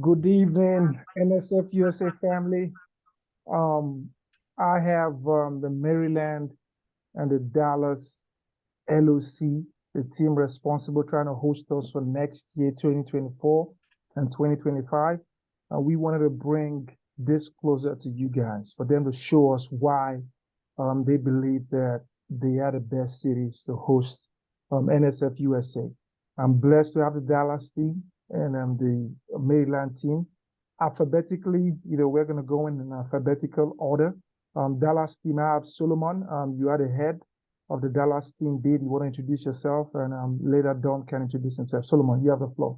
Good evening, NSFUSA family. Um, I have the Maryland and the Dallas LOC, the team responsible trying to host us for next year, 2024 and 2025. We wanted to bring this closer to you guys for them to show us why they believe that they are the best cities to host NSFUSA. I'm blessed to have the Dallas team and the Maryland team. Alphabetically, we're going to go in alphabetical order. Dallas team, I have Solomon. You are the head of the Dallas team. Dave, you want to introduce yourself, and later Don can introduce himself. Solomon, you have the floor.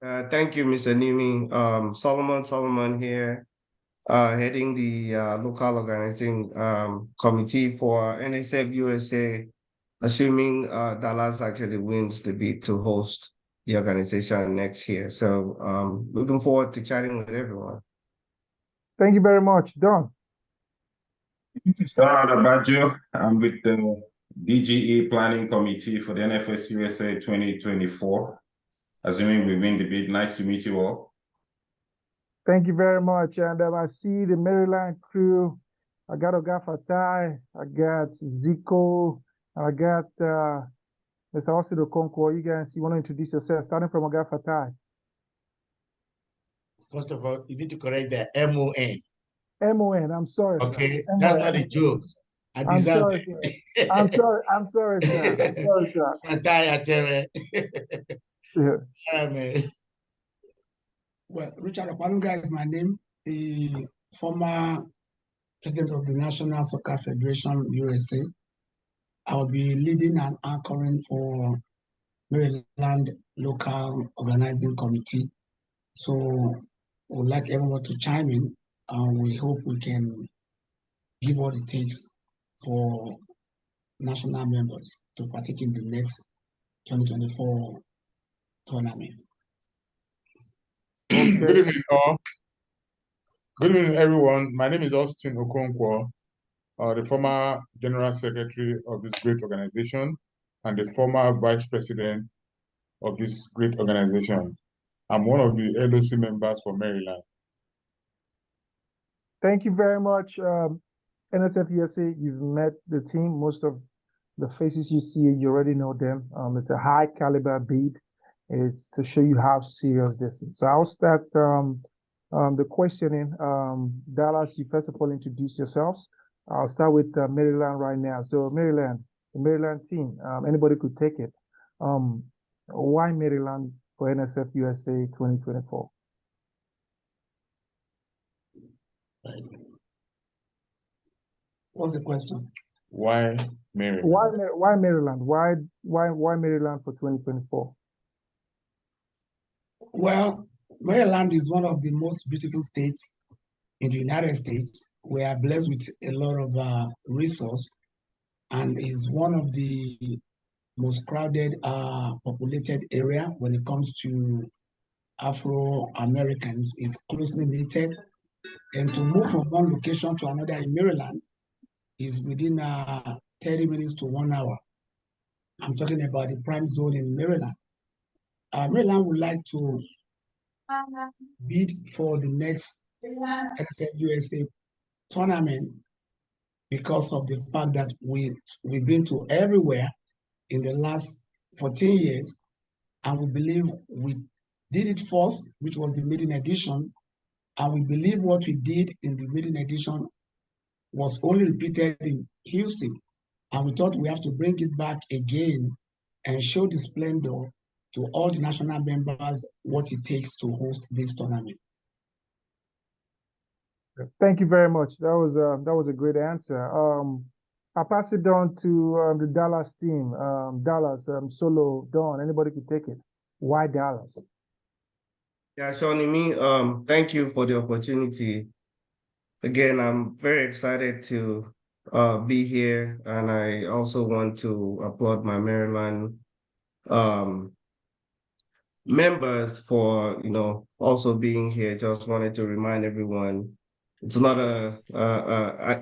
Thank you, Mr. Nimi. Solomon here, heading the local organizing committee for NSFUSA, assuming Dallas actually wins the bid to host the organization next year. So looking forward to chatting with everyone. Thank you very much. Don. Mr. Abajo, I'm with the DGE Planning Committee for the NFSUSA 2024. Assuming we win the bid, nice to meet you all. Thank you very much. And I see the Maryland crew. I got Oga Fatai, I got Zico, I got Mr. Austin Okonkwo. You guys, you want to introduce yourself, starting from Oga Fatai. First of all, you need to correct the M-O-N. M-O-N, I'm sorry. Okay, sir. that's not a joke. I'm sorry, sir. I'm sorry, sir. I'm sorry, sir. Fatai Atere. Yeah. Well, Richard Opalunga is my name, the former president of the National Soccer Federation USA. I will be leading and anchoring for Maryland Local Organizing Committee. So we'd like everyone to chime in, and we hope we can give what it takes for national members to partake in the next 2024 tournament. Okay. Good evening, all. Good evening, everyone. My name is Austin Okonkwo, the former General Secretary of this great organization and the former Vice President of this great organization. I'm one of the LOC members for Maryland. Thank you very much. NSFUSA, you've met the team. Most of the faces you see, you already know them. It's a high caliber bid. It's to show you how serious this is. So I'll start the questioning. Dallas, you first of all introduce yourselves. I'll start with Maryland right now. So Maryland, the Maryland team, anybody could take it. Why Maryland for NSFUSA 2024? What's the question? Why Maryland? Why Maryland? Why Maryland for 2024? Well, Maryland is one of the most beautiful states in the United States. We are blessed with a lot of resource, and is one of the most crowded populated area when it comes to Afro-Americans. Is closely knitted, and to move from one location to another in Maryland is within 30 minutes to 1 hour. I'm talking about the prime zone in Maryland. Maryland would like to bid for the next NSFUSA tournament because of the fact that we've been to everywhere in the last 14 years, and we believe we did it first, which was the maiden edition, and we believe what we did in the maiden edition was only repeated in Houston, and we thought we have to bring it back again and show the splendor to all the national members what it takes to host this tournament. Thank you very much. That was a great answer. I'll pass it on to the Dallas team. Dallas, Solo, Don, anybody could take it. Why Dallas? Yeah, Shawnee, thank you for the opportunity. Again, I'm very excited to be here, and I also want to applaud my Maryland members for also being here. Just wanted to remind everyone, it's not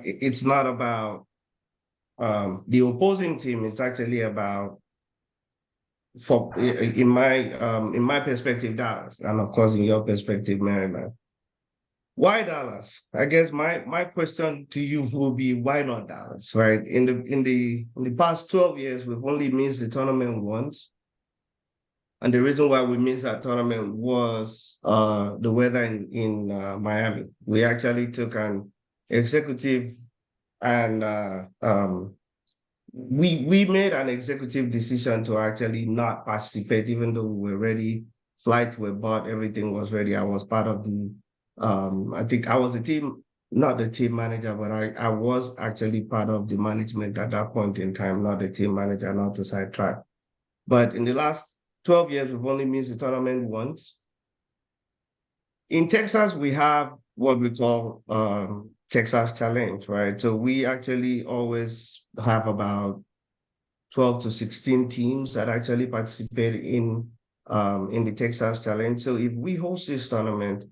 it's not about the opposing team. It's actually about in my perspective, Dallas, and of course in your perspective, Maryland. Why Dallas? I guess my question to you will be why not Dallas, right? In the past 12 years, we've only missed the tournament once. And the reason why we missed that tournament was the weather in Miami. We actually took an executive and we made an executive decision to actually not participate, even though we were ready, flights were bought, everything was ready. I was part of the I think I was the team, not the team manager, but I was actually part of the management at that point in time, not the team manager, not to sidetrack. But in the last 12 years, we've only missed the tournament once. In Texas, we have what we call Texas Challenge, right? So we actually always have about 12 to 16 teams that actually participate in the Texas Challenge. So if we host this tournament,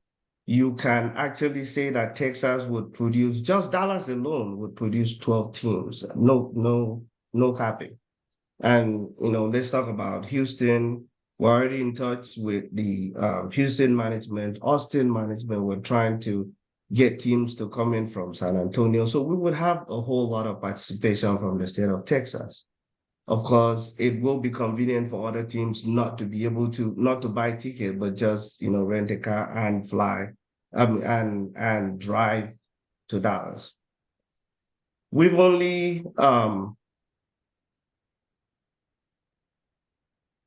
you can actually say that Texas would produce, just Dallas alone would produce 12 teams, no capping. And, let's talk about Houston. We're already in touch with the Houston management, Austin management. We're trying to get teams to come in from San Antonio. So we would have a whole lot of participation from the state of Texas. Of course, it will be convenient for other teams not to be able to, not to buy ticket, but just, rent a car and fly and drive to Dallas. We've only,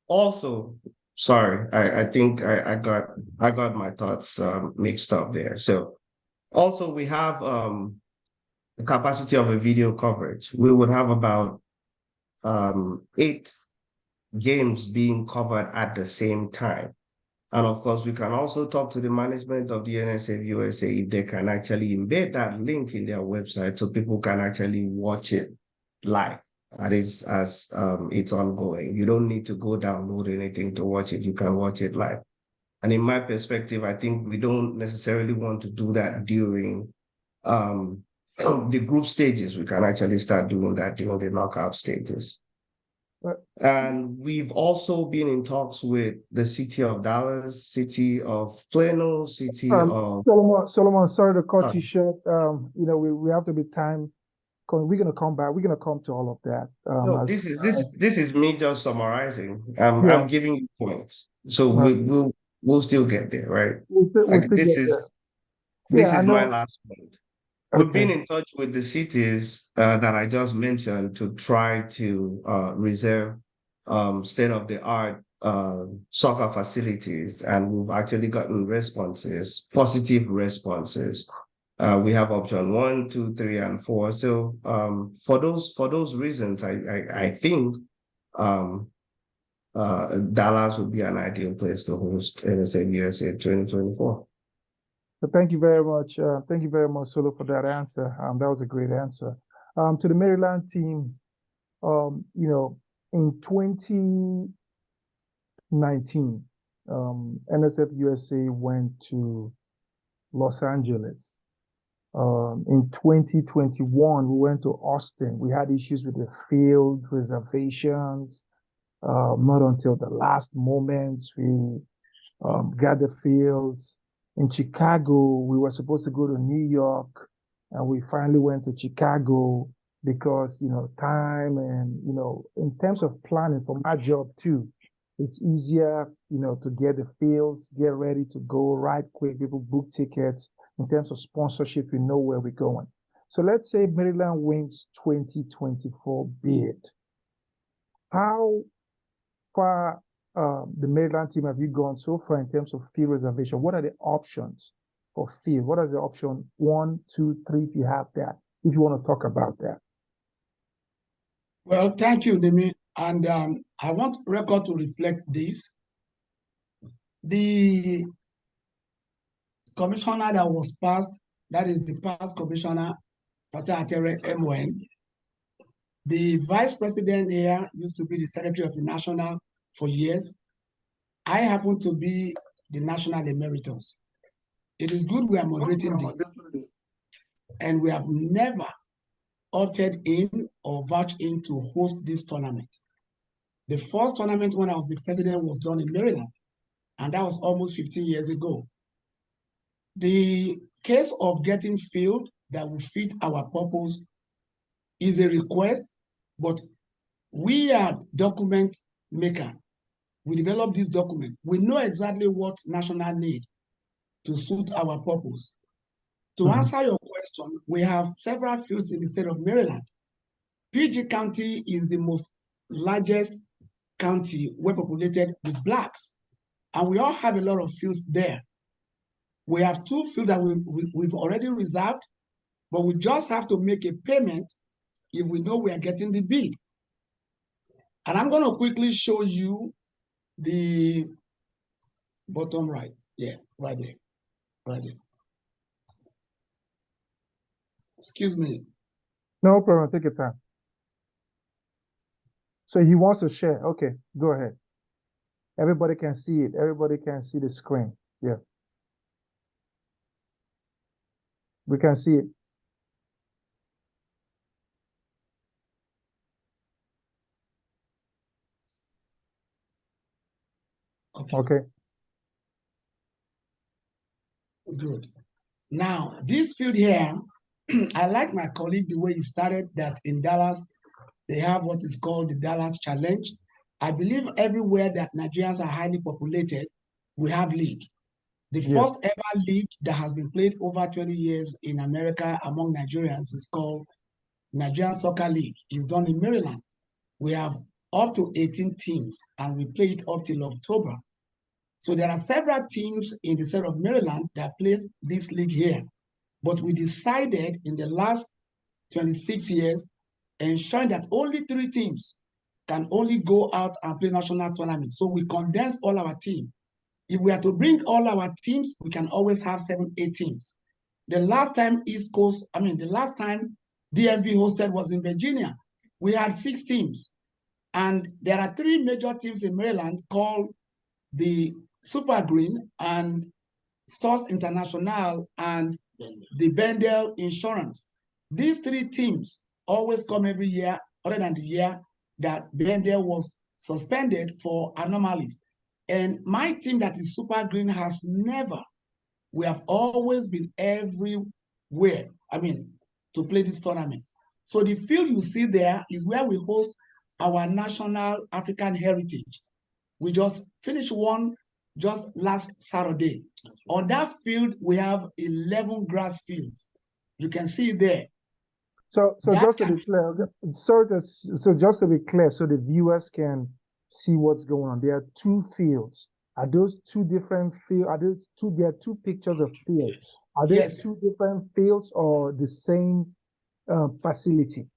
also, sorry, I think I got my thoughts mixed up there. So also we have the capacity of a video coverage. We would have about 8 games being covered at the same time. And of course, we can also talk to the management of the NSFUSA if they can actually embed that link in their website so people can actually watch it live. That is as it's ongoing. You don't need to go download anything to watch it. You can watch it live. And in my perspective, I think we don't necessarily want to do that during the group stages. We can actually start doing that during the knockout stages. And we've also been in talks with the city of Dallas, city of Plano, city of Solomon, sorry to cut you short. We have to be time. We're gonna come back. We're gonna come to all of that. No, this is me just summarizing. I'm giving you points, so we'll still get there, right? This is my last point. We've been in touch with the cities that I just mentioned to try to reserve state-of-the-art soccer facilities, and we've actually gotten positive responses. We have option 1, 2, 3, and 4. So for those reasons, I think Dallas would be an ideal place to host NSFUSA 2024. So thank you very much. Thank you very much, Solo, for that answer. That was a great answer. To the Maryland team, in 2019, NSFUSA went to Los Angeles. In 2021, we went to Austin. We had issues with the field reservations. Not until the last moment we got the fields. In Chicago, we were supposed to go to New York, and we finally went to Chicago because, time and, in terms of planning for my job too, it's easier, to get the fields, get ready to go right quick. People book tickets. In terms of sponsorship, we know where we're going. So let's say Maryland wins 2024 bid. How far the Maryland team have you gone so far in terms of field reservation? What are the options for field? What are the option 1, 2, 3, if you have that, if you want to talk about that? Well, thank you, Nimi. And I want record to reflect this. The commissioner that was passed, that is the past commissioner, Fatah Atere MON. The vice president here used to be the secretary of the national for years. I happen to be the national emeritus. It is good we are moderating this, and we have never opted in or vouched in to host this tournament. The first tournament when I was the president was done in Maryland, and that was almost 15 years ago. The case of getting field that will fit our purpose is a request, but we are document maker. We develop this document. We know exactly what national need to suit our purpose. To answer your question, we have several fields in the state of Maryland. PG County is the most largest county well populated with Blacks, and we all have a lot of fields there. We have 2 fields that we've already reserved, but we just have to make a payment if we know we are getting the bid. And I'm going to quickly show you the bottom right. Yeah, right there. Right there. Excuse me. No problem. Take your time. So he wants to share. Okay, go ahead. Everybody can see it. Everybody can see the screen. Yeah. We can see it. Okay. Good. Now, this field here, I like my colleague the way he started that in Dallas, they have what is called the Dallas Challenge. I believe everywhere that Nigerians are highly populated, we have league. The first ever league that has been played over 20 years in America among Nigerians is called Nigerian Soccer League. It's done in Maryland. We have up to 18 teams and we play it up till October. So there are several teams in the state of Maryland that plays this league here. But we decided in the last 26 years, ensuring that only 3 teams can only go out and play national tournaments. So we condense all our teams. If we are to bring all our teams, we can always have 7, 8 teams. The last time the last time DMV hosted was in Virginia. We had 6 teams. And there are 3 major teams in Maryland called the Super Green and Stars International and the Bendel Insurance. These 3 teams always come every year, other than the year that Bendel was suspended for anomalies. And my team that is Super Green has never, we have always been everywhere, to play these tournaments. So the field you see there is where we host our national African heritage. We just finished one just last Saturday. On that field, we have 11 grass fields. You can see there. So just to be clear, so just to be clear, so the viewers can see what's going on. There are 2 fields. Are those 2 different fields? There are 2 pictures of fields. Are they 2 different fields or the same facility?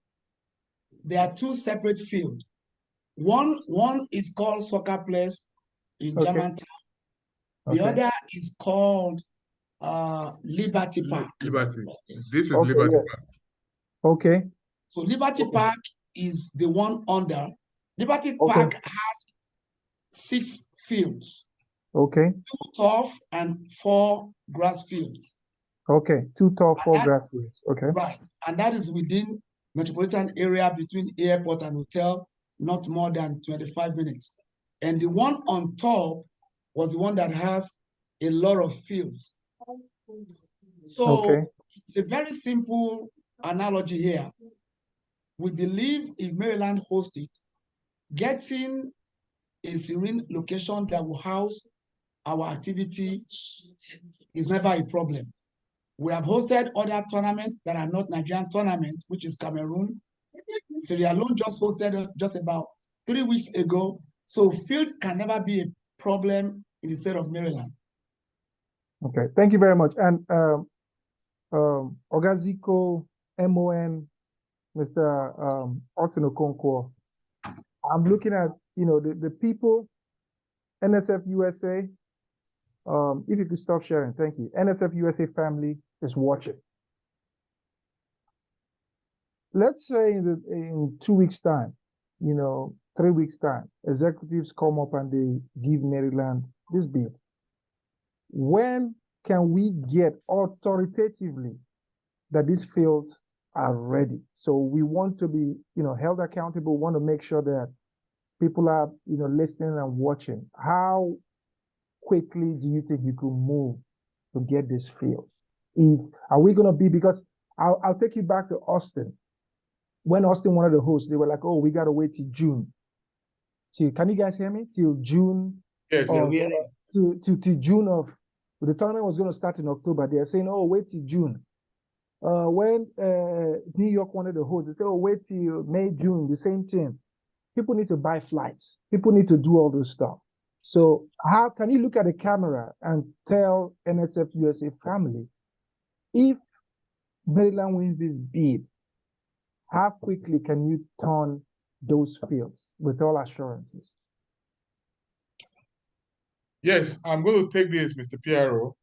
There are 2 separate fields. One is called Soccer Place in Germantown. The other is called Liberty Park. Liberty. This is Liberty Park. Okay. So Liberty Park is the one under. Liberty Park has 6 fields. Okay. 2 turf and 4 grass fields. Okay. 2 turf, 4 grass fields. Okay. Right. And that is within metropolitan area between airport and hotel, not more than 25 minutes. And the one on top was the one that has a lot of fields. So a very simple analogy here. We believe if Maryland hosts it, getting a serene location that will house our activity is never a problem. We have hosted other tournaments that are not Nigerian tournaments, which is Cameroon. Sierra Leone just hosted just about 3 weeks ago. So field can never be a problem in the state of Maryland. Okay, thank you very much. And Ogaziko, MON, Mr. Austin Okonkwo, I'm looking at, the people, NSFUSA, if you could stop sharing, thank you. NSFUSA family is watching. Let's say in 2 weeks' time, 3 weeks' time, executives come up and they give Maryland this bid. When can we get authoritatively that these fields are ready? So we want to be, held accountable, want to make sure that people are, listening and watching, how quickly do you think you could move to get this field? Are we going to be, because I'll take you back to Austin. When Austin wanted to host, they were like, oh, we got to wait till June. Can you guys hear me? Till June? Yes. To June of, the tournament was going to start in October. They're saying, oh, wait till June. When New York wanted to host, they said, oh, wait till May, June, the same thing. People need to buy flights. People need to do all this stuff. So how can you look at the camera and tell NSFUSA family, if Maryland wins this bid, how quickly can you turn those fields with all assurances? Yes, I'm going to take this, Mr. Piero.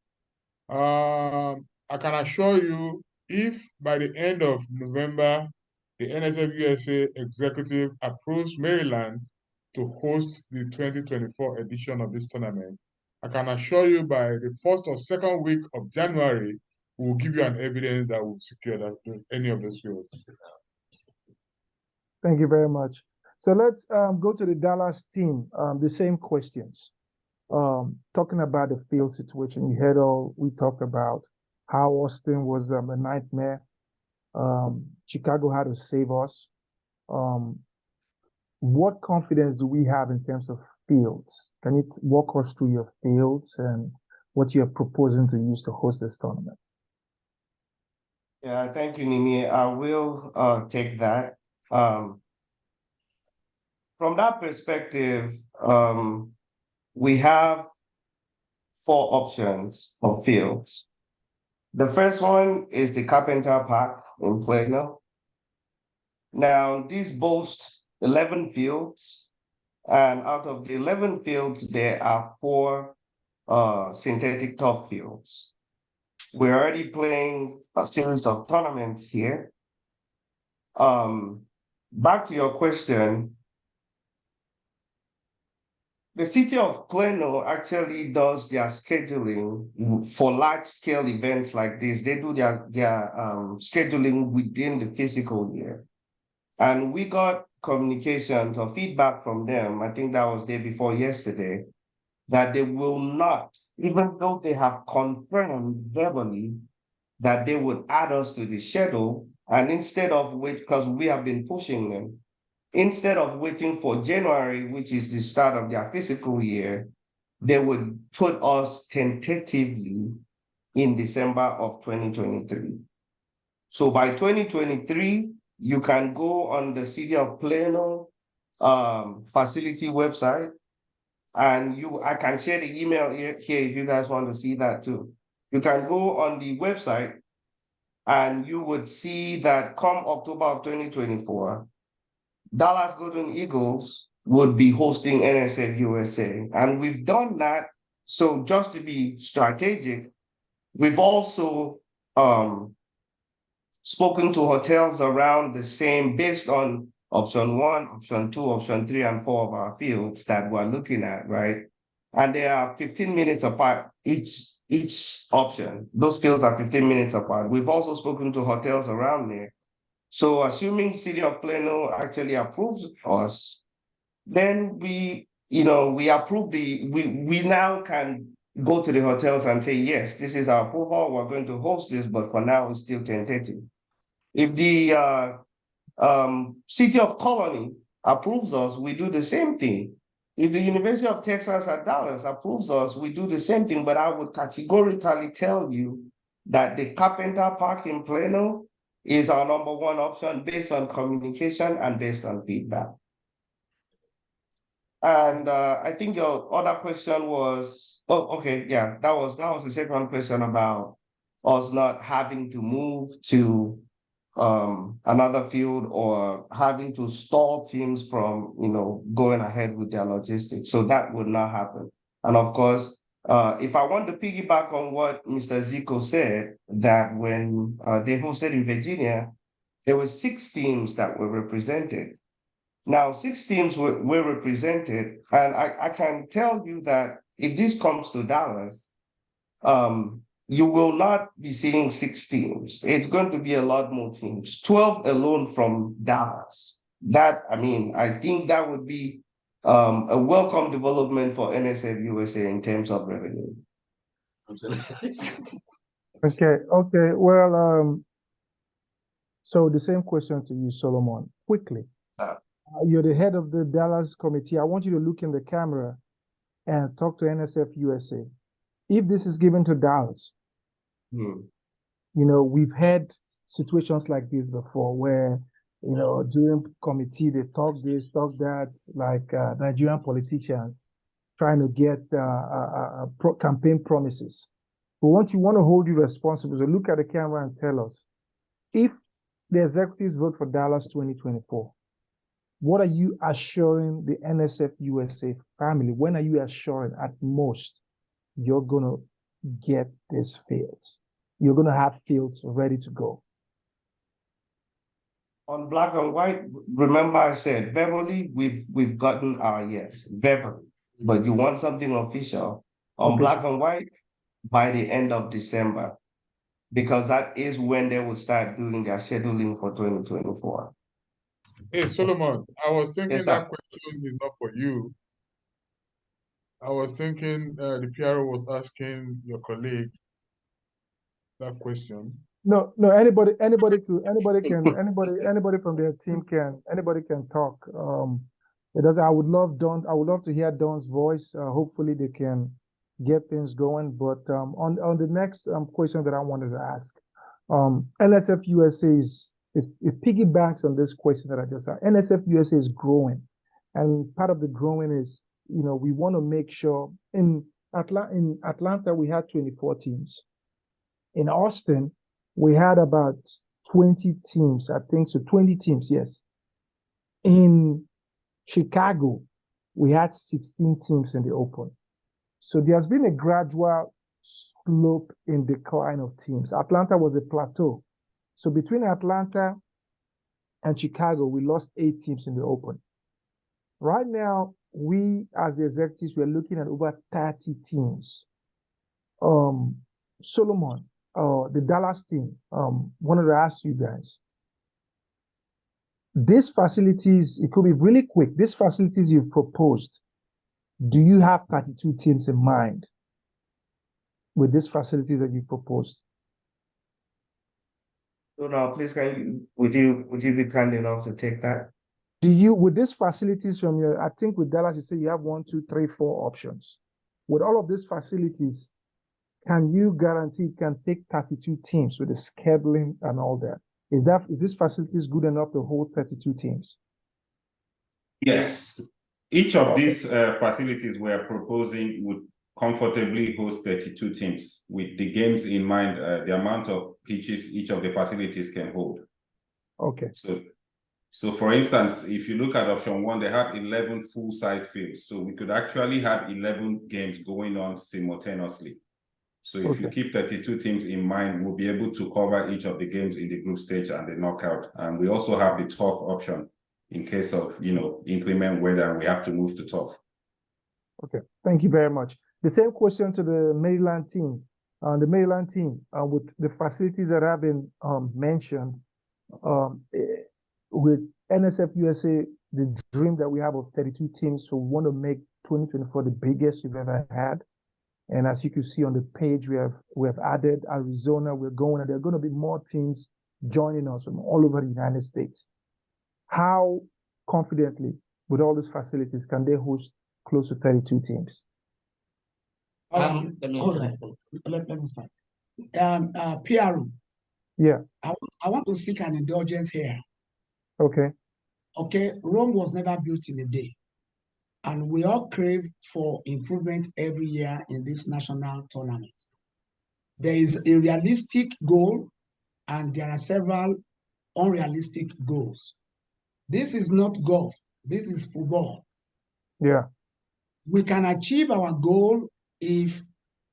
I can assure you, if by the end of November, the NSFUSA executive approves Maryland to host the 2024 edition of this tournament, I can assure you by the first or second week of January, we will give you an evidence that will secure that any of those fields. Thank you very much. So let's go to the Dallas team. The same questions. Talking about the field situation, you heard all we talked about how Austin was a nightmare. Chicago had to save us. What confidence do we have in terms of fields? Can you walk us through your fields and what you're proposing to use to host this tournament? Yeah, thank you, Nimi. I will take that. From that perspective, we have 4 options of fields. The first one is the Carpenter Park in Plano. Now, these boast 11 fields, and out of the 11 fields, there are 4 synthetic turf fields. We're already playing a series of tournaments here. Back to your question, the city of Plano actually does their scheduling for large-scale events like this. They do their scheduling within the fiscal year. And we got communications or feedback from them, I think that was day before yesterday, that they will not, even though they have confirmed verbally that they would add us to the schedule, and instead of which, because we have been pushing them, instead of waiting for January, which is the start of their fiscal year, they would put us tentatively in December of 2023. So by 2023, you can go on the City of Plano facility website, and I can share the email here if you guys want to see that too. You can go on the website and you would see that come October of 2024, Dallas Golden Eagles would be hosting NSFUSA. And we've done that. So just to be strategic, we've also spoken to hotels around the same based on option 1, option 2, option 3, and 4 of our fields that we're looking at, right? And they are 15 minutes apart each option. Those fields are 15 minutes apart. We've also spoken to hotels around there. So assuming City of Plano actually approves us, then we approve we now can go to the hotels and say, yes, this is our approval, we're going to host this, but for now it's still tentative. If the City of Colony approves us, we do the same thing. If the University of Texas at Dallas approves us, we do the same thing, but I would categorically tell you that the Carpenter Park in Plano is our number 1 option based on communication and based on feedback. And I think your other question was, that was the second question about us not having to move to another field or having to stall teams from going ahead with their logistics. So that would not happen. And of course, if I want to piggyback on what Mr. Zico said, that when they hosted in Virginia, there were 6 teams that were represented. Now, 6 teams were represented, and I can tell you that if this comes to Dallas, you will not be seeing 6 teams. It's going to be a lot more teams, 12 alone from Dallas. I think that would be a welcome development for NSF USA in terms of revenue. Okay. Well, so the same question to you, Solomon. Quickly, you're the head of the Dallas committee. I want you to look in the camera and talk to NSF USA. If this is given to Dallas, you know, we've had situations like this before where, you know, during committee, they talk this, talk that, like Nigerian politicians trying to get campaign promises. But want to hold you responsible, so look at the camera and tell us, if the executives vote for Dallas 2024, what are you assuring the NSF USA family? When are you assuring at most you're going to get these fields? You're going to have fields ready to go. On black and white, remember I said verbally we've gotten our yes, verbally. But you want something official on black and white by the end of December, because that is when they will start doing their scheduling for 2024. Hey, Solomon, I was thinking Yes, that question is not for you. I was thinking the PRO was asking your colleague that question. No, anybody from their team can talk. It does. I would love to hear Don's voice. Hopefully they can get things going. But on the next question that I wanted to ask, NSF USA it piggybacks on this question that I just asked. NSF USA is growing, and part of the growing is, you know, we want to make sure in Atlanta we had 24 teams. In Austin, we had about 20 teams, I think so, 20 teams, yes. In Chicago, we had 16 teams in the open. So there's been a gradual slope in decline of teams. Atlanta was a plateau. So between Atlanta and Chicago, we lost 8 teams in the open. Right now, we as the executives, we're looking at over 30 teams. Solomon, the Dallas team, wanted to ask you guys, these facilities, it could be really quick, these facilities you've proposed, do you have 32 teams in mind with these facilities that you proposed? So now, please, would you be kind enough to take that? Do you, with these facilities from your, I think with Dallas, you say you have 1, 2, 3, 4 options. With all of these facilities, can you guarantee it can take 32 teams with the scheduling and all that? Is this facilities good enough to hold 32 teams? Yes. Each of these facilities we are proposing would comfortably host 32 teams, with the games in mind, the amount of pitches each of the facilities can hold. Okay. So for instance, if you look at option 1, they have 11 full-size fields. So we could actually have 11 games going on simultaneously. So if you keep 32 teams in mind, we'll be able to cover each of the games in the group stage and the knockout. And we also have the tough option in case of, you know, inclement weather and we have to move to tough. Okay. Thank you very much. The same question to the Maryland team. The Maryland team, with the facilities that have been mentioned, with NSF USA, the dream that we have of 32 teams, so we want to make 2024 the biggest we've ever had. And as you can see on the page, we have added Arizona. We're going, and there are going to be more teams joining us from all over the United States. How confidently, with all these facilities, can they host close to 32 teams? Let me start. PRO. Yeah. I want to seek an indulgence here. Okay. Okay, Rome was never built in a day. And we all crave for improvement every year in this national tournament. There is a realistic goal, and there are several unrealistic goals. This is not golf. This is football. Yeah. We can achieve our goal if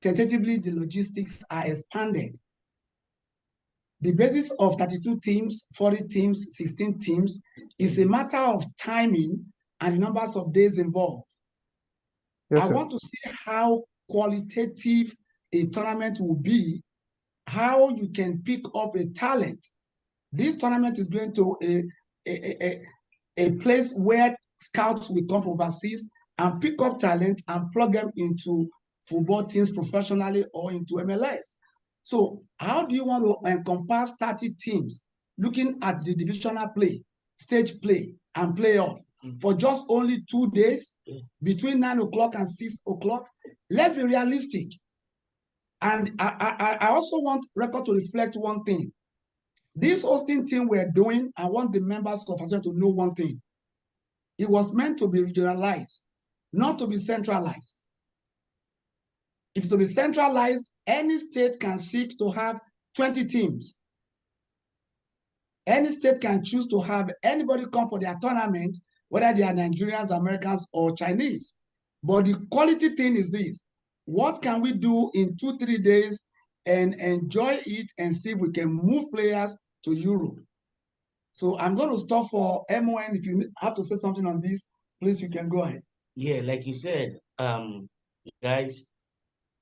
tentatively the logistics are expanded. The basis of 32 teams, 40 teams, 16 teams is a matter of timing and the numbers of days involved. Yes, I want to see how qualitative a tournament will be, how you can pick up a talent. This tournament is going to a place where scouts will come from overseas and pick up talent and plug them into football teams professionally or into MLS. So how do you want to encompass 30 teams looking at the divisional play, stage play, and playoff for just only 2 days between 9 o'clock and 6 o'clock? Let's be realistic. And I also want record to reflect one thing. This hosting team we're doing, I want the members of association to know one thing. It was meant to be regionalized, not to be centralized. If it's to be centralized, any state can seek to have 20 teams. Any state can choose to have anybody come for their tournament, whether they are Nigerians, Americans, or Chinese. But the quality thing is this. What can we do in 2-3 days and enjoy it and see if we can move players to Europe? So I'm going to stop for MON. If you have to say something on this, please, you can go ahead. Yeah, like you said, guys,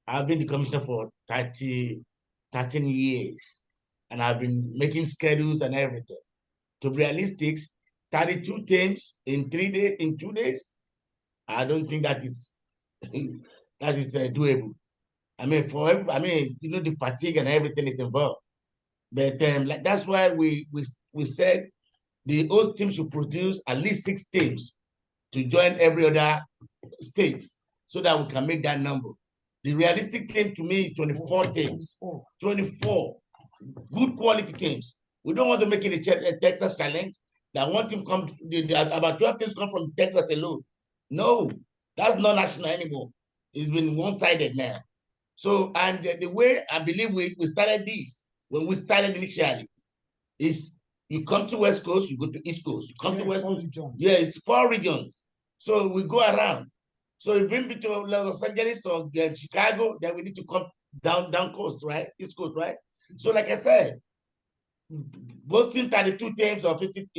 I've been the commissioner for 13 years, and I've been making schedules and everything. To be realistic, 32 teams in 3 days, in 2 days, I don't think that is doable. I mean, you know, the fatigue and everything is involved. But like, that's why we said the host team should produce at least 6 teams to join every other state so that we can make that number. The realistic team to me is 24 teams. 24 good quality teams. We don't want to make it a Texas challenge. That one team come, about 12 teams come from Texas alone. No, that's not national anymore. It's been one-sided now. So, and the way I believe we started this, when we started initially, is you come to West Coast, you go to East Coast. You come to West Coast. Yeah, it's 4 regions. So we go around. So if we've been to Los Angeles or Chicago, then we need to come down coast, right? East Coast, right? So like I said, boasting 32 teams or 50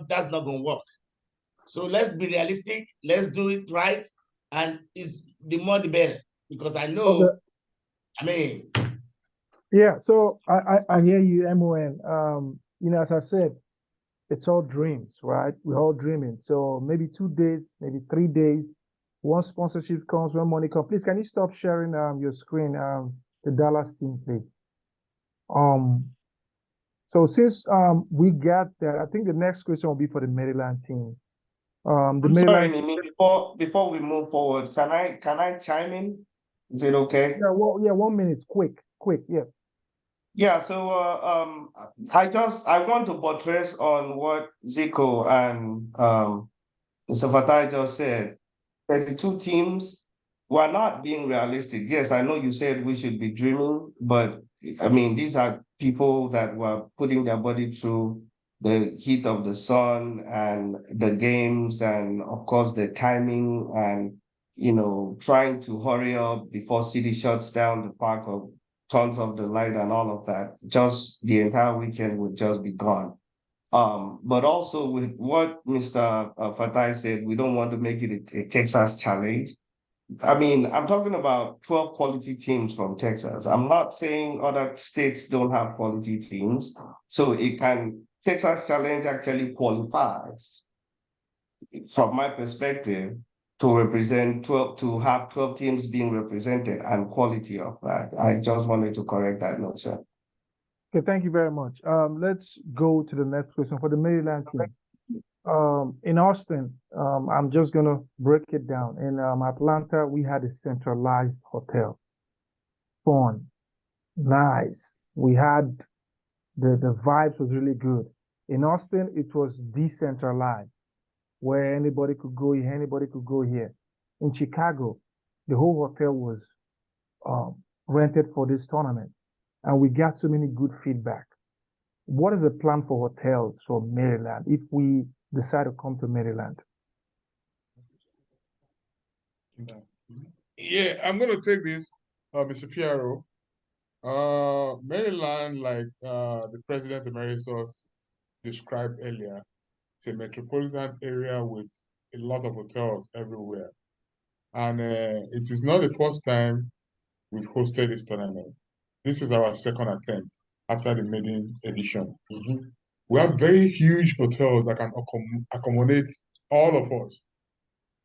that's not going to work. So let's be realistic. Let's do it right. And it's the more the better. Because I know, okay. I mean. Yeah, so I hear you, MON. You know, as I said, it's all dreams, right? We're all dreaming. So maybe 2 days, maybe 3 days. Once sponsorship comes, when money comes, please, can you stop sharing your screen, the Dallas team, please? So since we got that, I think the next question will be for the Maryland team. Sorry, Nimi, before we move forward, can I chime in? Is it okay? Yeah, well, yeah, 1 minute, quick, yeah. Yeah, so I want to buttress on what Zico and Mr. Fatai just said. 32 teams were not being realistic. Yes, I know you said we should be dreaming, but I mean, these are people that were putting their body through the heat of the sun and the games and of course the timing and, you know, trying to hurry up before City shuts down the park or turns off the light and all of that. Just the entire weekend would just be gone. But also with what Mr. Fatai said, we don't want to make it a Texas challenge. I mean, I'm talking about 12 quality teams from Texas. I'm not saying other states don't have quality teams. So Texas challenge actually qualifies, from my perspective, to represent 12, to have 12 teams being represented and quality of that. I just wanted to correct that notion. Okay, thank you very much. Let's go to the next question for the Maryland team. In Austin, I'm just gonna break it down. In Atlanta, we had a centralized hotel. Fun, nice. We had the vibes was really good. In Austin, it was decentralized, where anybody could go here, anybody could go here. In Chicago, the whole hotel was rented for this tournament. And we got so many good feedback. What is the plan for hotels for Maryland if we decide to come to Maryland? Yeah, I'm going to take this, Mr. Piero. Maryland, like the President Emeritus described earlier, it's a metropolitan area with a lot of hotels everywhere. And it is not the first time we've hosted this tournament. This is our second attempt after the maiden edition. We have very huge hotels that can accommodate all of us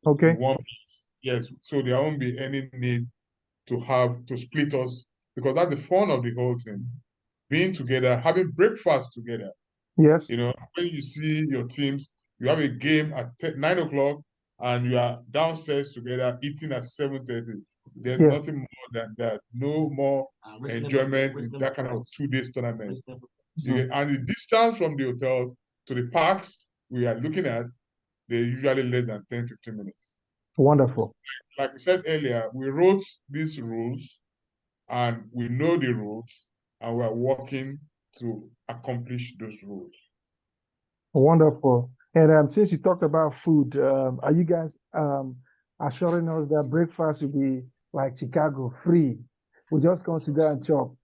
Okay. in one place. Yes, so there won't be any need to have to split us, because that's the fun of the whole thing. Being together, having breakfast together. Yes. You know, when you see your teams, you have a game at 9 o'clock and you are downstairs together eating at 7:30. There's Yeah. nothing more than that. No more enjoyment in that kind of 2 days tournament. And the distance from the hotels to the parks we are looking at, they're usually less than 10-15 minutes. Wonderful. Like we said earlier, we wrote these rules and we know the rules and we are working to accomplish those rules. Wonderful. And since you talked about food, are you guys assuring us that breakfast will be like Chicago, free? We just consider and chop.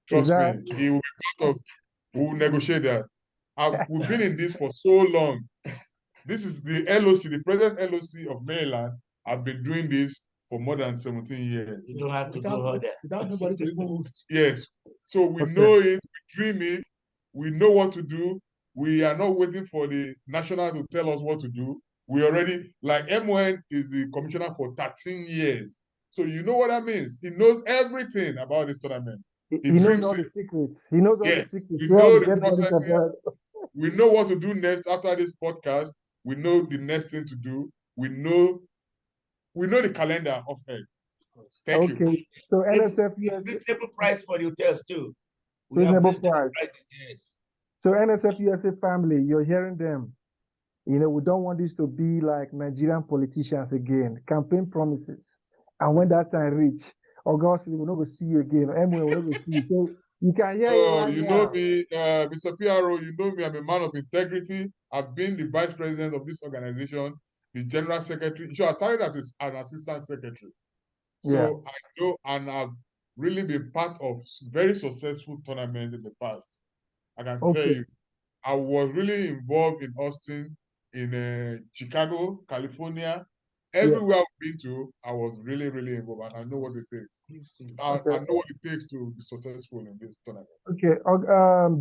Trust me, he will be part of, we'll negotiate that. We've been in this for so long. This is the LOC, the present LOC of Maryland. I've been doing this for more than 17 years. You don't have to go out there. Without nobody to even host. Yes. So we know it, we dream it, we know what to do. We are not waiting for the national to tell us what to do. We already, like MON is the commissioner for 13 years. So you know what that means. He knows everything about this tournament. He knows all the secrets. He knows all the secrets. We know the Get ready processes. for We know what to do next after this podcast. We know the next thing to do. We know the calendar of it. Thank you. Okay. So NSFUSA, Reasonable price for the hotels too. We have reasonable reasonable price. prices, yes. So NSFUSA family, you're hearing them. You know, we don't want this to be like Nigerian politicians again. Campaign promises. And when that time reach, August, we're not going to see you again. Emily, we're not going to see you. So you can hear it right you now. know me, Mr. PRO, you know me, I'm a man of integrity. I've been the vice president of this organization, the general secretary. So I started as an assistant secretary. So I know, and I've really been part of very successful tournaments in the past. I can tell you, I was really involved in Austin, in Chicago, California. Everywhere I've been to, I was really, really involved, and I know what it takes. I know what it takes to be successful in this tournament. Okay,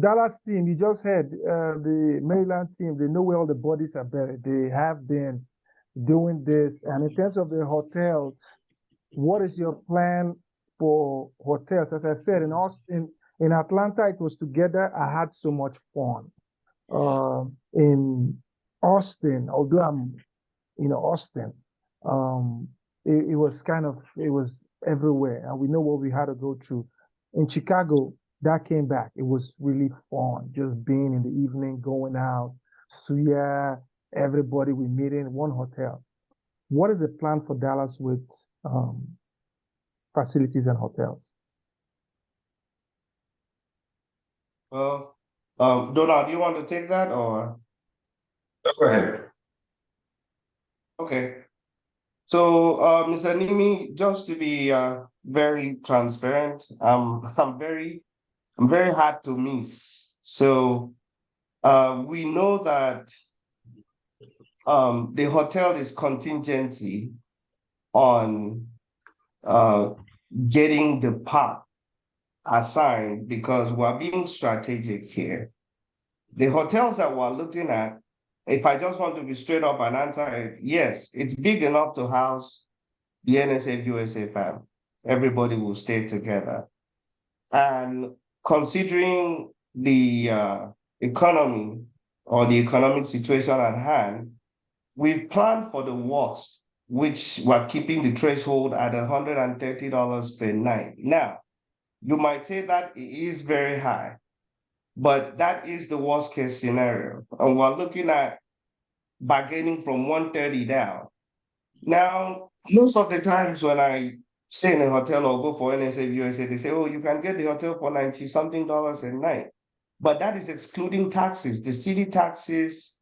Dallas team, you just heard the Maryland team, they know where all the bodies are buried. They have been doing this. And in terms of the hotels, what is your plan for hotels? As I said, in Austin, in Atlanta, it was together. I had so much fun. In Austin, although I'm, Austin, it was it was everywhere, and we know what we had to go through. In Chicago, that came back. It was really fun, just being in the evening, going out. So yeah, everybody we meet in one hotel. What is the plan for Dallas with facilities and hotels? Well, Donald, do you want to take that or? Go ahead. Okay. So, Mr. Nimi, just to be very transparent, I'm very hard to miss. So, we know that the hotel is contingency on getting the part assigned because we're being strategic here. The hotels that we're looking at, if I just want to be straight up and answer it, yes, it's big enough to house the NSFUSA fam. Everybody will stay together. And considering the economy or the economic situation at hand, we've planned for the worst, which we're keeping the threshold at $130 per night. Now, you might say that it is very high, but that is the worst case scenario. And we're looking at bargaining from 130 down. Now, most of the times when I stay in a hotel or go for NSFUSA, they say, oh, you can get the hotel for $90-something a night. But that is excluding taxes, the city taxes,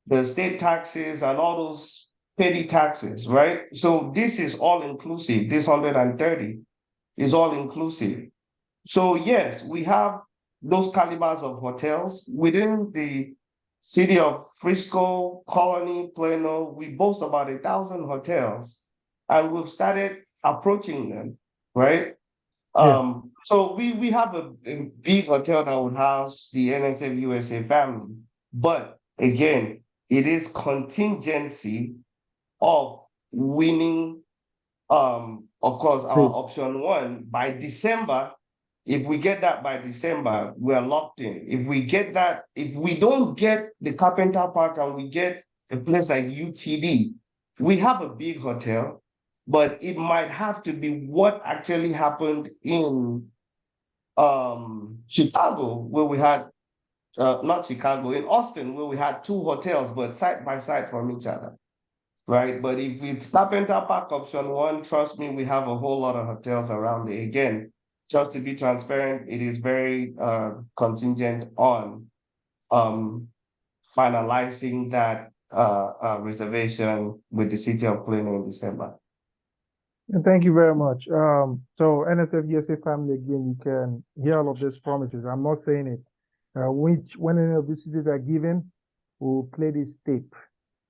the state taxes, and all those petty taxes, right? So this is all inclusive. This 130 is all inclusive. So yes, we have those calibers of hotels within the city of Frisco, Colony, Plano. We boast about 1,000 hotels, and we've started approaching them, right? So we have a big hotel that would house the NSFUSA family, but again, it is contingency of winning, of course, our option 1 by December. If we get that by December, we're locked in. If we get that, if we don't get the Carpenter Park and we get a place like UTD, we have a big hotel, but it might have to be what actually happened in Chicago, where we had, not Chicago, in Austin, where we had 2 hotels, but side by side from each other. Right, but if it's Carpenter Park option 1, trust me, we have a whole lot of hotels around it. Again, just to be transparent, it is very contingent on finalizing that reservation with the city of Plano in December. And thank you very much. So NSFUSA family, again, you can hear all of these promises. I'm not saying it. When any of these cities are given, we'll play this tape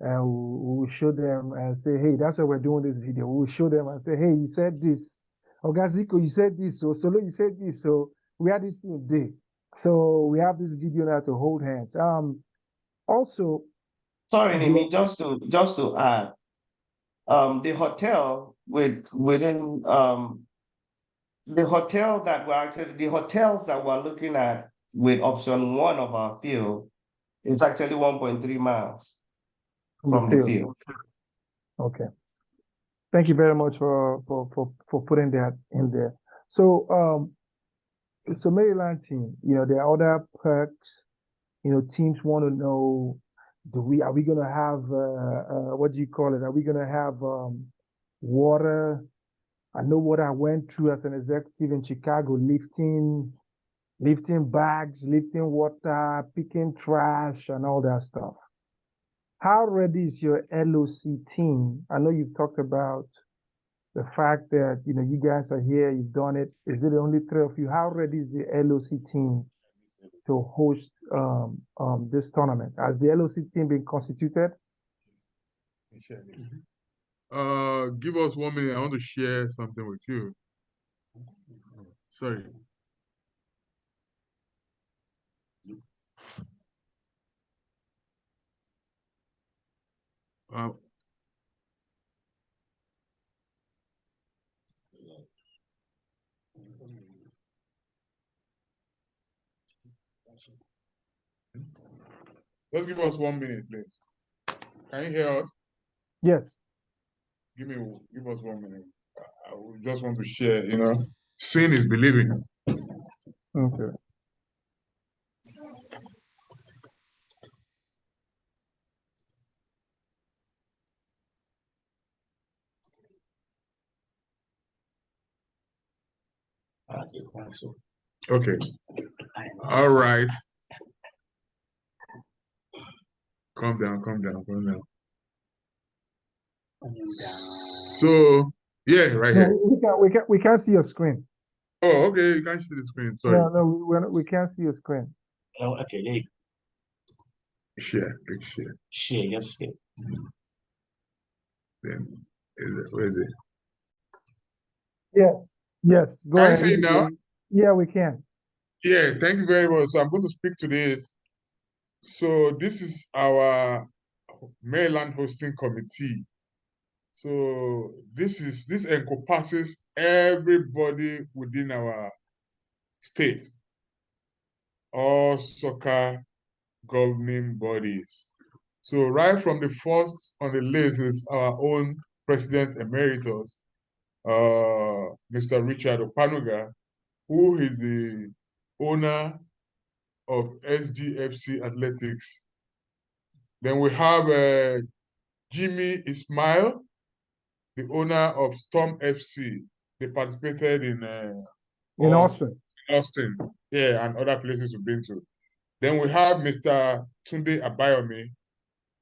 and we'll show them and say, hey, that's why we're doing this video. We'll show them and say, hey, you said this. Ogaziko, you said this. So Solo, you said this. So we had this thing today. So we have this video now to hold hands. Also, sorry, Nimi, just to add, the hotel within the hotel that the hotels that we're looking at with option 1 of our field is actually 1.3 miles from the field. Okay. Thank you very much for putting that in there. So so Maryland team, there are other perks. Teams want to know, are we gonna have what do you call it? Are we gonna have water? I know what I went through as an executive in Chicago, lifting bags, lifting water, picking trash, and all that stuff. How ready is your LOC team? I know you've talked about the fact that you guys are here, you've done it. Is it only 3 of you? How ready is the LOC team to host this tournament? Has the LOC team been constituted? Give us 1 minute. I want to share something with you. Sorry. Just give us 1 minute, please. Can you hear us? Yes. Give us 1 minute. I just want to share, seeing is believing. Okay. Okay. All right. Calm down. So, yeah, right here. We can't see your screen. Oh, okay. You can't see the screen. Sorry. No, we can't see your screen. Oh, okay, there you go. Share, click share. Share, yes, share. Then, where is it? Yes. Go ahead. Can you see it now? Yeah, we can. Yeah, thank you very much. So I'm going to speak to this. So this is our Maryland hosting committee. So this encompasses everybody within our state, all soccer governing bodies. So right from the first on the list is our own President Emeritus, Mr. Richard Opanuga, who is the owner of SGFC Athletics. Then we have Jimmy Ismail, the owner of Storm FC. They participated in Austin. Austin, yeah, and other places we've been to. Then we have Mr. Tunde Abayomi,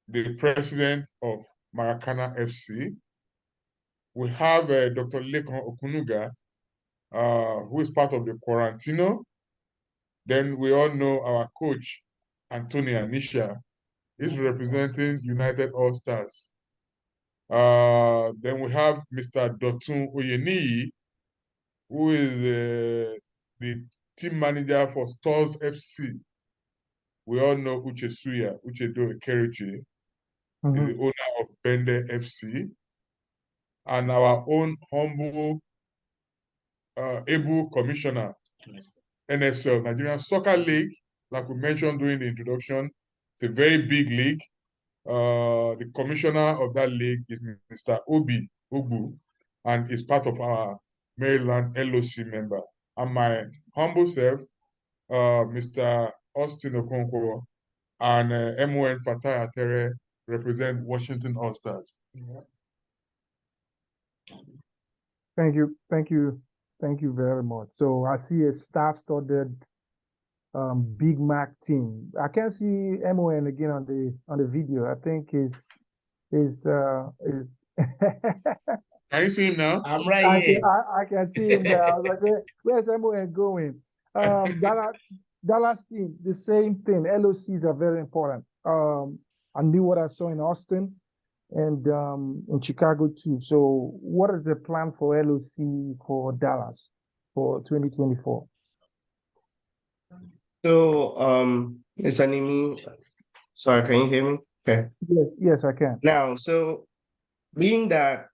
the president of Maracana FC. We have Dr. Lekan Okunuga, who is part of the Quarantino. Then we all know our coach, Anthony Anisha, is representing United All Stars. Then we have Mr. Dotun Oyeniyi, who is the team manager for Stars FC. We all know Uche Suya, Uche Do Ekerichi. is the owner of Bende FC, and our own humble, able commissioner, NSL, Nigerian Soccer League, like we mentioned during the introduction. It's a very big league. The commissioner of that league is Mr. Obi Ogbu, and is part of our Maryland LOC member. And my humble self, Mr. Austin Okonkwo, and MON Fatai Atere represent Washington All-Stars. Yeah. Thank you very much. So I see a star-studded Big Mac team. I can't see MON again on the video. I think is Can you see him now? I'm right here. I can see him there. I was like, where's MON going? Dallas team, the same thing. LOCs are very important. I knew what I saw in Austin and in Chicago too. So what is the plan for LOC for Dallas for 2024? So, Mr. Nimi, sorry, can you hear me? Okay. Yes, I can. Now, so being that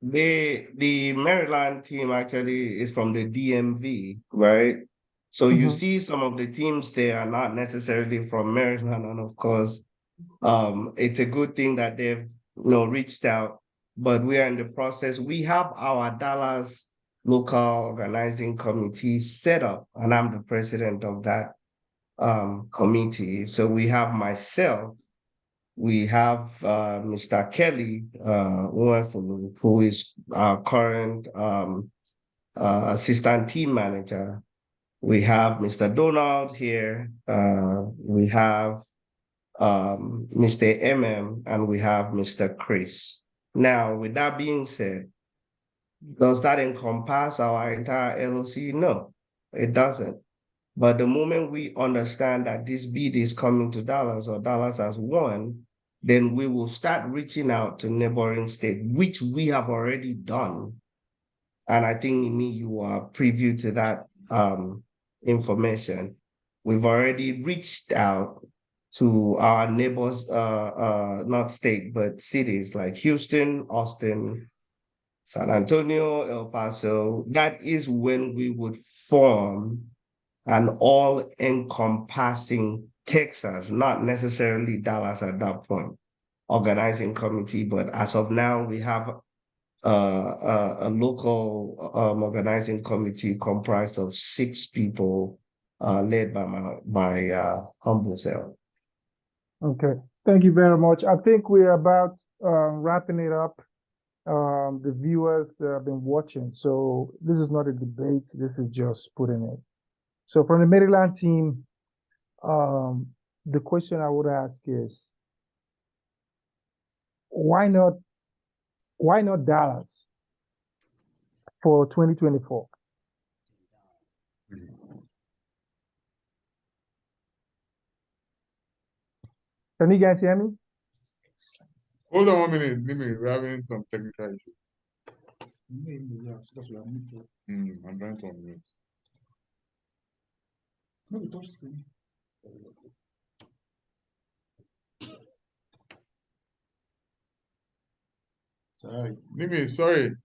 the Maryland team actually is from the DMV, right? So you see some of the teams there are not necessarily from Maryland, and of course, it's a good thing that they've reached out, but we are in the process. We have our Dallas local organizing committee set up, and I'm the president of that committee. So we have myself, we have Mr. Kelly Uwefulu, who is our current assistant team manager. We have Mr. Donald here. We have Mr. MM, and we have Mr. Chris. Now, with that being said, does that encompass our entire LOC? No, it doesn't. But the moment we understand that this bid is coming to Dallas, or Dallas has won, then we will start reaching out to neighboring states, which we have already done. And I think, you are privy to that information. We've already reached out to our neighbors, not state, but cities like Houston, Austin, San Antonio, El Paso. That is when we would form an all-encompassing Texas, not necessarily Dallas at that point, organizing committee. But as of now, we have a local organizing committee comprised of 6 people, led by my humble self. Okay, thank you very much. I think we're about wrapping it up. The viewers have been watching, so this is not a debate. This is just putting it. So from the Maryland team, the question I would ask is, why not Dallas for 2024? Can you guys hear me? Hold on 1 minute, Mimi. We're having some technical issues. I'm trying to unmute. Sorry. Mimi, sorry.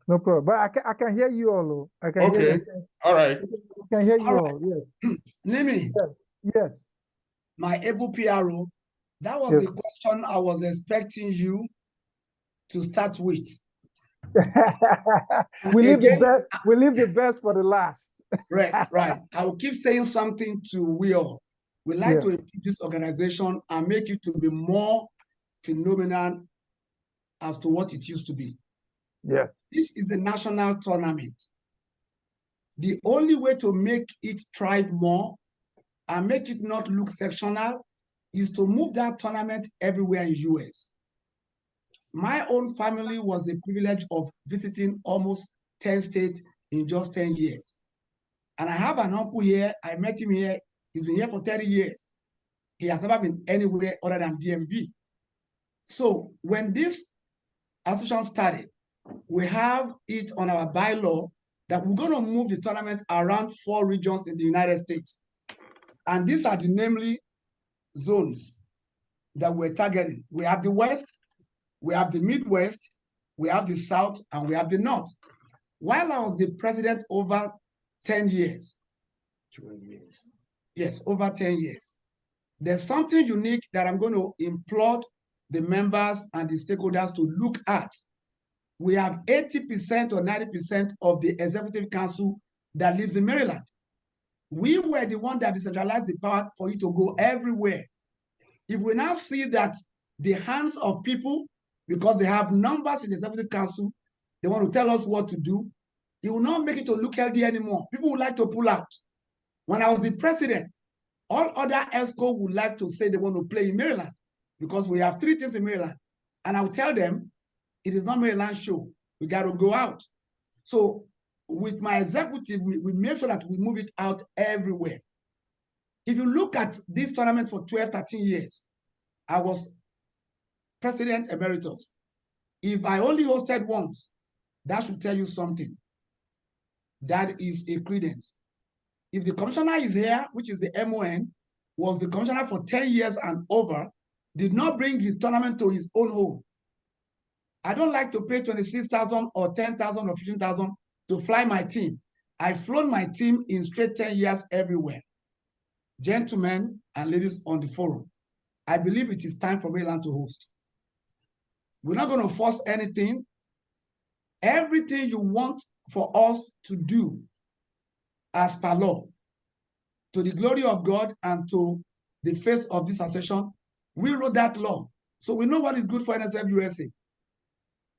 No problem. But I can hear you all. I can Okay. hear you. All right. I can hear you all. Yes. Nimi, Yes. my able PRO, that was Yes. the question I was expecting you to start with. We leave Again, the best for the last. Right. I will keep saying something to we all. We like to improve this organization and make it to be more phenomenal as to what it used to be. Yes. This is a national tournament. The only way to make it thrive more and make it not look sectional is to move that tournament everywhere in US. My own family was the privilege of visiting almost 10 states in just 10 years. And I have an uncle here, I met him here, he's been here for 30 years. He has never been anywhere other than DMV. So when this association started, we have it on our bylaw that we're going to move the tournament around 4 regions in the United States. And these are the namely zones. that we're targeting. We have the West, we have the Midwest, we have the South, and we have the North. While I was the president over 10 years, 12 years. yes, over 10 years, there's something unique that I'm going to implore the members and the stakeholders to look at. We have 80% or 90% of the executive council that lives in Maryland. We were the one that decentralized the power for it to go everywhere. If we now see that the hands of people, because they have numbers in the executive council, they want to tell us what to do, it will not make it to look healthy anymore. People would like to pull out. When I was the president, all other ESCO would like to say they want to play in Maryland because we have 3 teams in Maryland. And I will tell them, it is not Maryland show. We got to go out. So with my executive, we make sure that we move it out everywhere. If you look at this tournament for 12, 13 years, I was president emeritus. If I only hosted once, that should tell you something. That is a credence. If the commissioner is here, which is the MON, was the commissioner for 10 years and over, did not bring the tournament to his own home. I don't like to pay 26,000 or 10,000 or 15,000 to fly my team. I've flown my team in straight 10 years everywhere. Gentlemen and ladies on the forum, I believe it is time for Maryland to host. We're not going to force anything. Everything you want for us to do as per law, to the glory of God and to the face of this association, we wrote that law. So we know what is good for NSFUSA.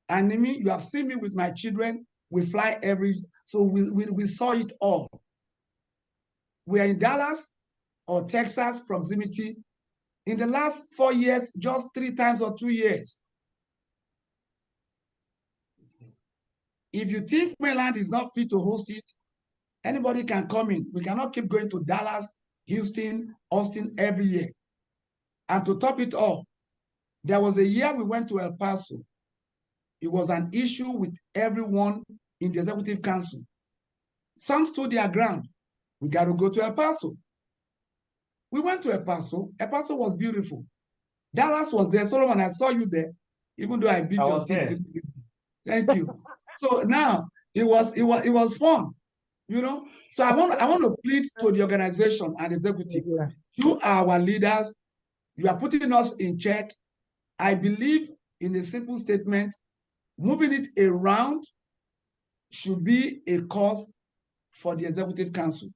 And me, you have seen me with my children. We fly so we saw it all. We are in Dallas or Texas proximity. In the last 4 years, just 3 times or 2 years. If you think Maryland is not fit to host it, anybody can come in. We cannot keep going to Dallas, Houston, Austin every year. And to top it all, there was a year we went to El Paso. It was an issue with everyone in the executive council. Some stood their ground. We got to go to El Paso. We went to El Paso. El Paso was beautiful. Dallas was there. Solomon, I saw you there, even though I beat your team. Thank you. So now it was fun, you know. So I want to plead to the organization and executive. Yeah. You are our leaders. You are putting us in check. I believe in a simple statement, moving it around should be a cause for the executive council.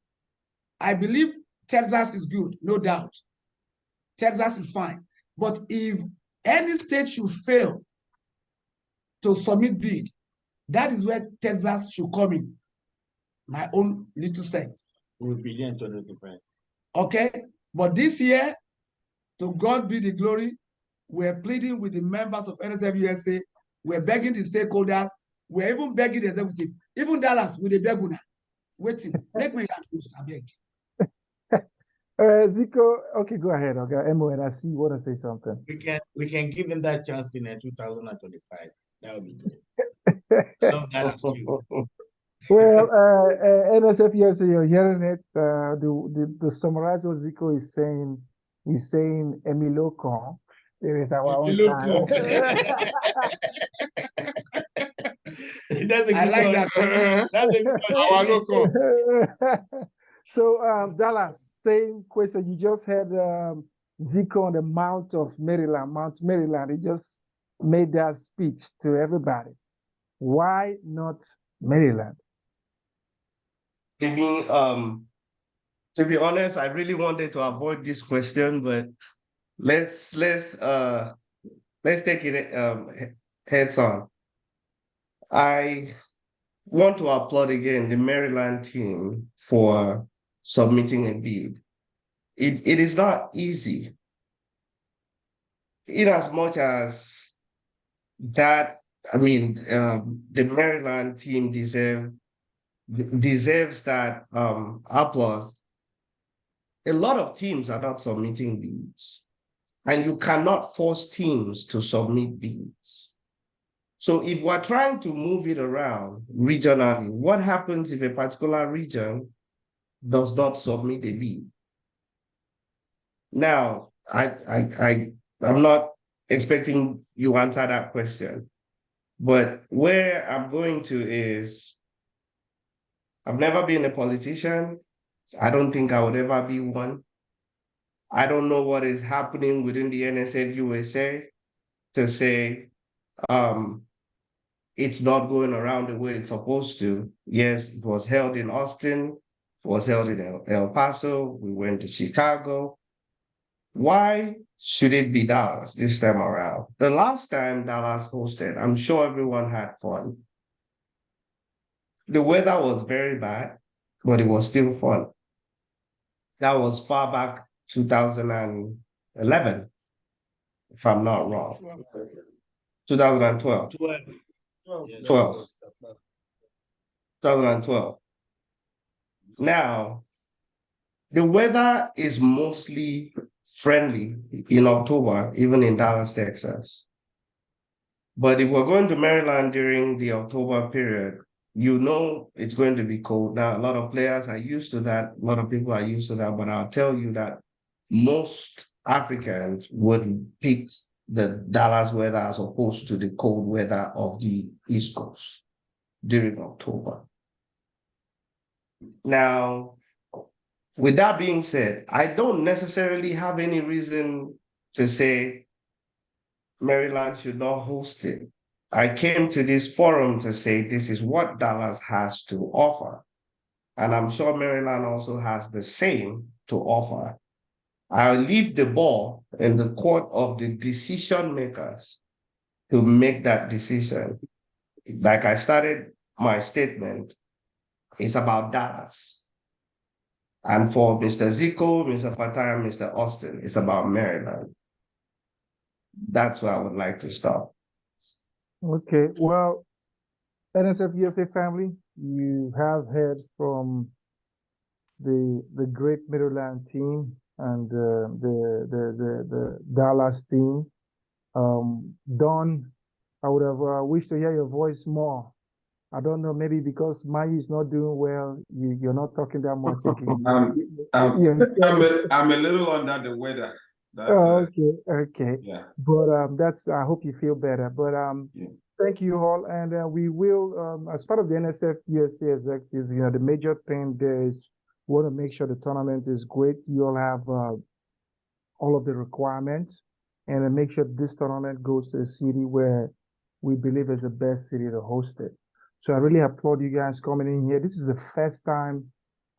I believe Texas is good, no doubt. Texas is fine. But if any state should fail to submit bid, that is where Texas should come in. My own little state. We will begin to notify. Okay, but this year, to God be the glory, we're pleading with the members of NSFUSA, we're begging the stakeholders, we're even begging the executive, even Dallas with the beguna. Waiting, make me that host, I beg. Zico, okay, go ahead. Okay, MON, I see you want to say something. We can give him that chance in 2025. That would be good. I love Dallas too. Well, NSFUSA, you're hearing it. The summarize what Zico is saying. He's saying Emilocon. There is our own time. That's a good I like one. That. That's a good one. So, Dallas, same question. You just had Zico on the Mount Maryland. He just made that speech to everybody. Why not Maryland? To be honest, I really wanted to avoid this question, but let's take it heads on. I want to applaud again the Maryland team for submitting a bid. It is not easy, in as much as that. I mean, the Maryland team deserves that applause. A lot of teams are not submitting bids, and you cannot force teams to submit bids. So if we're trying to move it around regionally, what happens if a particular region does not submit a bid? Now, I I'm not expecting you answer that question. But where I'm going to is, I've never been a politician. I don't think I would ever be one. I don't know what is happening within the NSFUSA to say it's not going around the way it's supposed to. Yes, it was held in Austin, it was held in El Paso, we went to Chicago. Why should it be Dallas this time around? The last time Dallas hosted, I'm sure everyone had fun. The weather was very bad, but it was still fun. That was far back 2011, if I'm not wrong. 2012. 2012. Now, the weather is mostly friendly in October, even in Dallas, Texas. But if we're going to Maryland during the October period, you know it's going to be cold. Now, a lot of players are used to that. A lot of people are used to that. But I'll tell you that most Africans would pick the Dallas weather as opposed to the cold weather of the East Coast during October. Now, with that being said, I don't necessarily have any reason to say Maryland should not host it. I came to this forum to say this is what Dallas has to offer. And I'm sure Maryland also has the same to offer. I'll leave the ball in the court of the decision makers to make that decision. Like I started my statement, it's about Dallas. And for Mr. Zico, Mr. Fatah, and Mr. Austin, it's about Maryland. That's where I would like to stop. Okay, well, NSFUSA family, you have heard from the great Maryland team and the Dallas team. Don, I would have wished to hear your voice more. I don't know, maybe because Mayu is not doing well, you're not talking that much. I'm a little under the weather. Okay. Yeah. But I hope you feel better. But yeah. Thank you all, and we will, as part of the NSFUSA executive, the major thing there is we want to make sure the tournament is great. You all have all of the requirements, and make sure this tournament goes to a city where we believe is the best city to host it. So I really applaud you guys coming in here. This is the first time,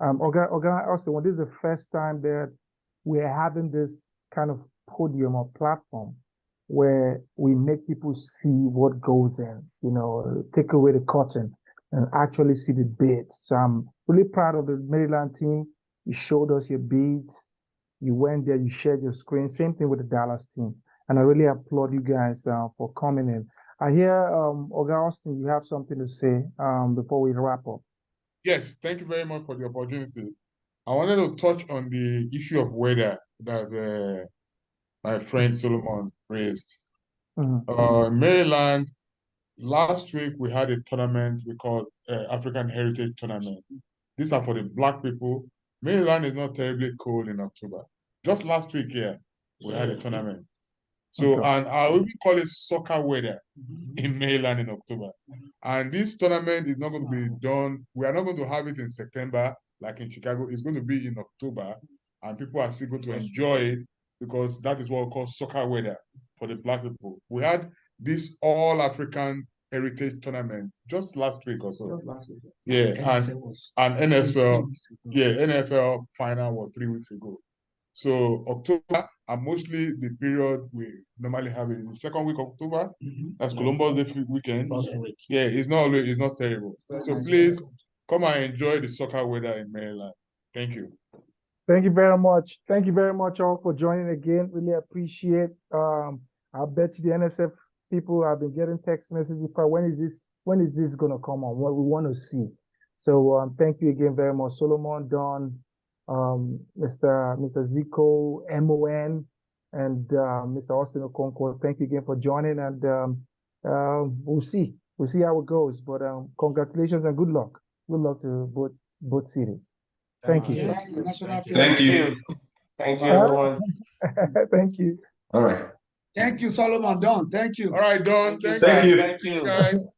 Austin, this is the first time that we're having this kind of podium or platform where we make people see what goes in, take away the curtain and actually see the bids. So I'm really proud of the Maryland team. You showed us your bids. You went there, you shared your screen. Same thing with the Dallas team. And I really applaud you guys for coming in. I hear, Oga Austin, you have something to say before we wrap up. Yes, thank you very much for the opportunity. I wanted to touch on the issue of weather that my friend Solomon raised. Maryland, last week we had a tournament we called African Heritage Tournament. These are for the Black people. Maryland is not terribly cold in October. Just last week, we had a tournament. So, and I even call it soccer weather in Maryland in October. And this tournament is not going to be done. We are not going to have it in September, like in Chicago. It's going to be in October, and people are still going to enjoy it because that is what we call soccer weather for the Black people. We had this all-African heritage tournament just last week or so. Just last week. Yeah, and NSL, NSL final was 3 weeks ago. So October and mostly the period we normally have is the second week of October. That's Columbus Day weekend. Yeah, it's not terrible. So please come and enjoy the soccer weather in Maryland. Thank you. Thank you very much. Thank you very much all for joining again. Really appreciate. I bet you the NSF people have been getting text messages for when is this gonna come on? What we want to see. So thank you again very much, Solomon, Don, Mr. Zico, MON, and Mr. Austin Okonkwo. Thank you again for joining, and we'll see how it goes. But congratulations and good luck. Good luck to both cities. Thank you. Thank you. Thank you, everyone. Thank you. All right. Thank you, Solomon. Don. Thank you. All right, Don. Thank you, Thank sir. you. Thank you. Guys.